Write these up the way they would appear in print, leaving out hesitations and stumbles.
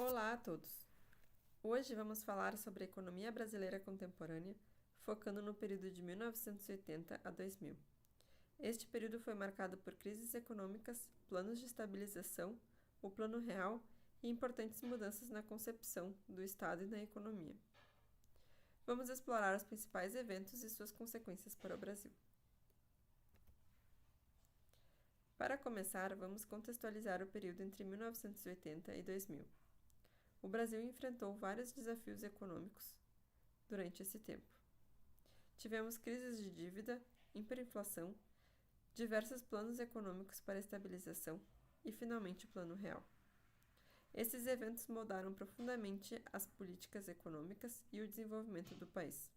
Olá a todos! Hoje vamos falar sobre a economia brasileira contemporânea, focando no período de 1980 a 2000. Este período foi marcado por crises econômicas, planos de estabilização, o Plano Real e importantes mudanças na concepção do Estado e na economia. Vamos explorar os principais eventos e suas consequências para o Brasil. Para começar, vamos contextualizar o período entre 1980 e 2000. O Brasil enfrentou vários desafios econômicos durante esse tempo. Tivemos crises de dívida, hiperinflação, diversos planos econômicos para estabilização e, finalmente, o Plano Real. Esses eventos moldaram profundamente as políticas econômicas e o desenvolvimento do país.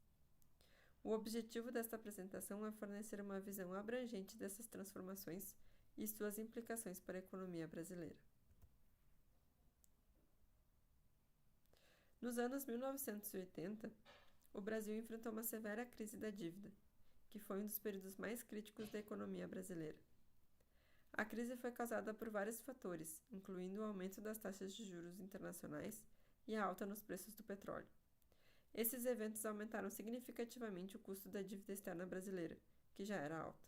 O objetivo desta apresentação é fornecer uma visão abrangente dessas transformações e suas implicações para a economia brasileira. Nos anos 1980, o Brasil enfrentou uma severa crise da dívida, que foi um dos períodos mais críticos da economia brasileira. A crise foi causada por vários fatores, incluindo o aumento das taxas de juros internacionais e a alta nos preços do petróleo. Esses eventos aumentaram significativamente o custo da dívida externa brasileira, que já era alta.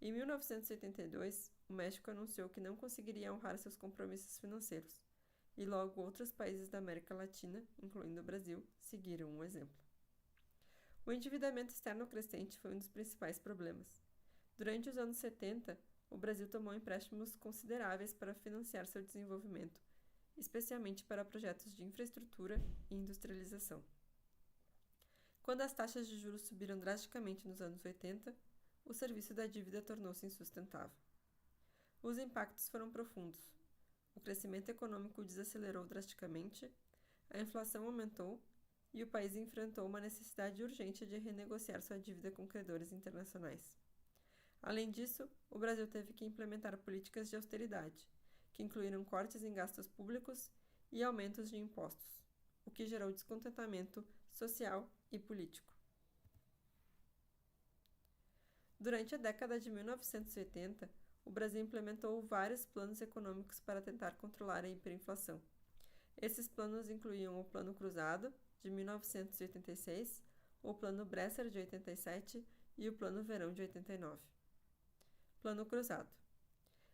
Em 1982, o México anunciou que não conseguiria honrar seus compromissos financeiros, e logo outros países da América Latina, incluindo o Brasil, seguiram um exemplo. O endividamento externo crescente foi um dos principais problemas. Durante os anos 70, o Brasil tomou empréstimos consideráveis para financiar seu desenvolvimento, especialmente para projetos de infraestrutura e industrialização. Quando as taxas de juros subiram drasticamente nos anos 80, o serviço da dívida tornou-se insustentável. Os impactos foram profundos. O crescimento econômico desacelerou drasticamente, a inflação aumentou e o país enfrentou uma necessidade urgente de renegociar sua dívida com credores internacionais. Além disso, o Brasil teve que implementar políticas de austeridade, que incluíram cortes em gastos públicos e aumentos de impostos, o que gerou descontentamento social e político. Durante a década de 1980, o Brasil implementou vários planos econômicos para tentar controlar a hiperinflação. Esses planos incluíam o Plano Cruzado, de 1986, o Plano Bresser, de 87 e o Plano Verão, de 89. Plano Cruzado.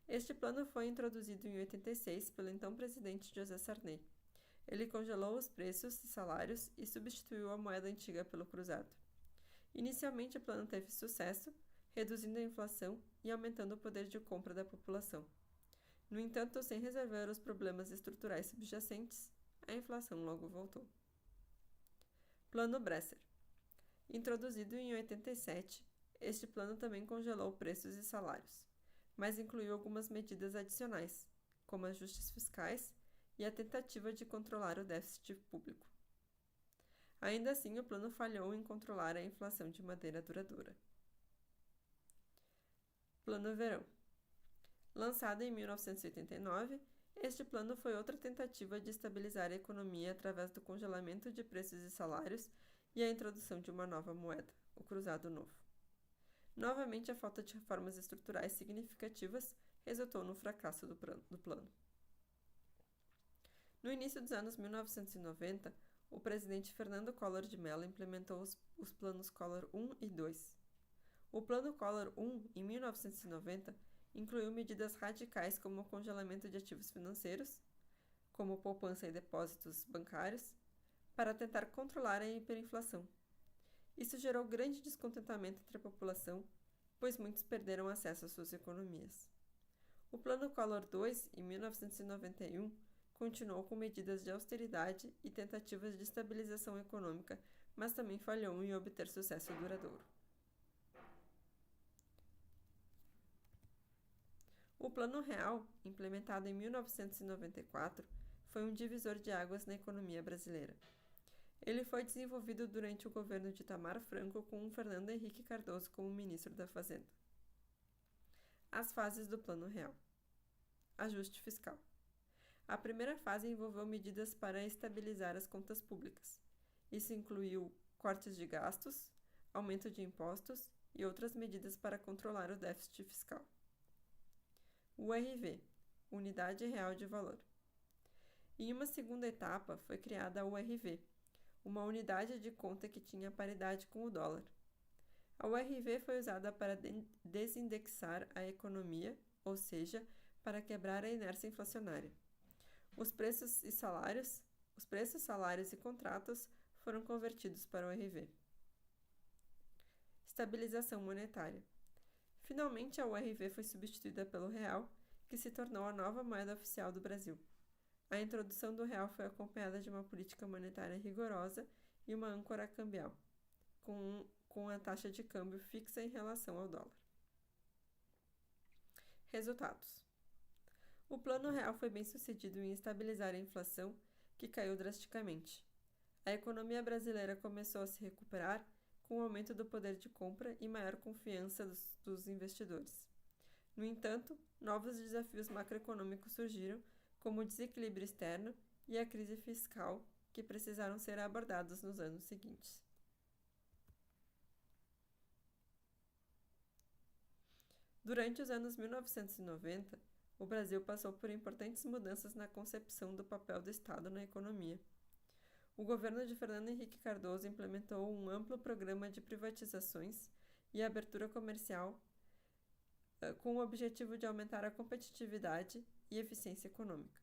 Este plano foi introduzido em 86 pelo então presidente José Sarney. Ele congelou os preços e salários e substituiu a moeda antiga pelo cruzado. Inicialmente, o plano teve sucesso, reduzindo a inflação e aumentando o poder de compra da população. No entanto, sem resolver os problemas estruturais subjacentes, a inflação logo voltou. Plano Bresser. Introduzido em 87, este plano também congelou preços e salários, mas incluiu algumas medidas adicionais, como ajustes fiscais e a tentativa de controlar o déficit público. Ainda assim, o plano falhou em controlar a inflação de maneira duradoura. Plano Verão. Lançado em 1989, este plano foi outra tentativa de estabilizar a economia através do congelamento de preços e salários e a introdução de uma nova moeda, o Cruzado Novo. Novamente, a falta de reformas estruturais significativas resultou no fracasso do plano. No início dos anos 1990, o presidente Fernando Collor de Mello implementou os planos Collor I e II. O Plano Collor I, em 1990, incluiu medidas radicais como o congelamento de ativos financeiros, como poupança e depósitos bancários, para tentar controlar a hiperinflação. Isso gerou grande descontentamento entre a população, pois muitos perderam acesso às suas economias. O Plano Collor II, em 1991, continuou com medidas de austeridade e tentativas de estabilização econômica, mas também falhou em obter sucesso duradouro. O Plano Real, implementado em 1994, foi um divisor de águas na economia brasileira. Ele foi desenvolvido durante o governo de Itamar Franco com Fernando Henrique Cardoso como ministro da Fazenda. As fases do Plano Real. Ajuste fiscal. A primeira fase envolveu medidas para estabilizar as contas públicas. Isso incluiu cortes de gastos, aumento de impostos e outras medidas para controlar o déficit fiscal. URV, Unidade Real de Valor. Em uma segunda etapa, foi criada a URV, uma unidade de conta que tinha paridade com o dólar. A URV foi usada para desindexar a economia, ou seja, para quebrar a inércia inflacionária. Os preços, salários e contratos foram convertidos para o URV. Estabilização monetária. Finalmente, a URV foi substituída pelo real, que se tornou a nova moeda oficial do Brasil. A introdução do real foi acompanhada de uma política monetária rigorosa e uma âncora cambial, com a taxa de câmbio fixa em relação ao dólar. Resultados. O Plano Real foi bem sucedido em estabilizar a inflação, que caiu drasticamente. A economia brasileira começou a se recuperar com o aumento do poder de compra e maior confiança dos investidores. No entanto, novos desafios macroeconômicos surgiram, como o desequilíbrio externo e a crise fiscal, que precisaram ser abordados nos anos seguintes. Durante os anos 1990, o Brasil passou por importantes mudanças na concepção do papel do Estado na economia. O governo de Fernando Henrique Cardoso implementou um amplo programa de privatizações e abertura comercial com o objetivo de aumentar a competitividade e eficiência econômica.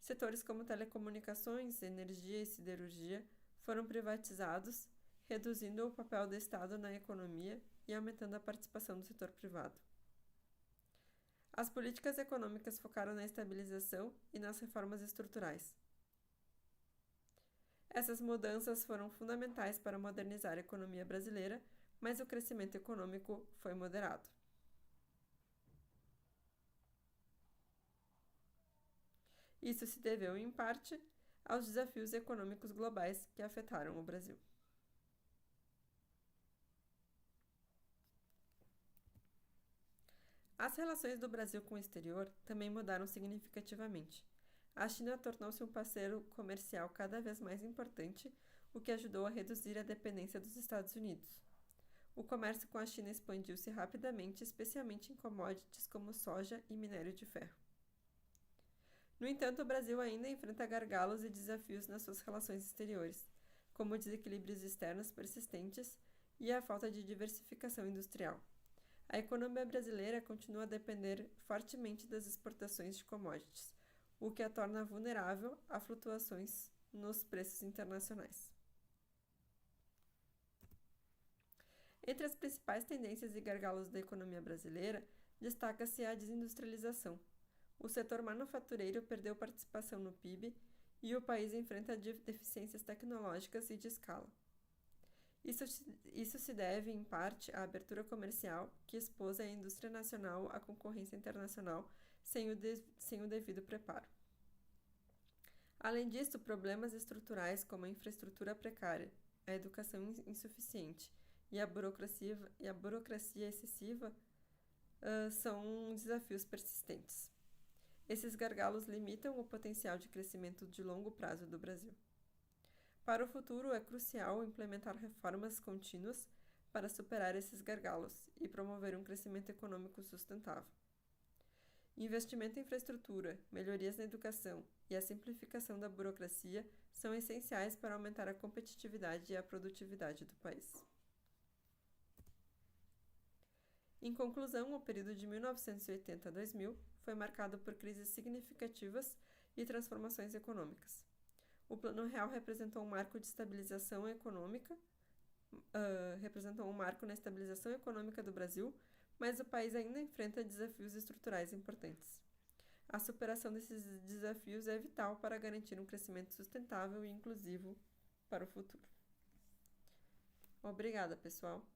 Setores como telecomunicações, energia e siderurgia foram privatizados, reduzindo o papel do Estado na economia e aumentando a participação do setor privado. As políticas econômicas focaram na estabilização e nas reformas estruturais. Essas mudanças foram fundamentais para modernizar a economia brasileira, mas o crescimento econômico foi moderado. Isso se deveu, em parte, aos desafios econômicos globais que afetaram o Brasil. As relações do Brasil com o exterior também mudaram significativamente. A China tornou-se um parceiro comercial cada vez mais importante, o que ajudou a reduzir a dependência dos Estados Unidos. O comércio com a China expandiu-se rapidamente, especialmente em commodities como soja e minério de ferro. No entanto, o Brasil ainda enfrenta gargalos e desafios nas suas relações exteriores, como desequilíbrios externos persistentes e a falta de diversificação industrial. A economia brasileira continua a depender fortemente das exportações de commodities, o que a torna vulnerável a flutuações nos preços internacionais. Entre as principais tendências e gargalos da economia brasileira, destaca-se a desindustrialização. O setor manufatureiro perdeu participação no PIB e o país enfrenta deficiências tecnológicas e de escala. Isso se deve, em parte, à abertura comercial, que expôs a indústria nacional à concorrência internacional sem o devido preparo. Além disso, problemas estruturais como a infraestrutura precária, a educação insuficiente e a burocracia excessiva são desafios persistentes. Esses gargalos limitam o potencial de crescimento de longo prazo do Brasil. Para o futuro, é crucial implementar reformas contínuas para superar esses gargalos e promover um crescimento econômico sustentável. Investimento em infraestrutura, melhorias na educação e a simplificação da burocracia são essenciais para aumentar a competitividade e a produtividade do país. Em conclusão, o período de 1980 a 2000 foi marcado por crises significativas e transformações econômicas. O Plano Real representou um marco de estabilização econômica, na estabilização econômica do Brasil, mas o país ainda enfrenta desafios estruturais importantes. A superação desses desafios é vital para garantir um crescimento sustentável e inclusivo para o futuro. Obrigada, pessoal!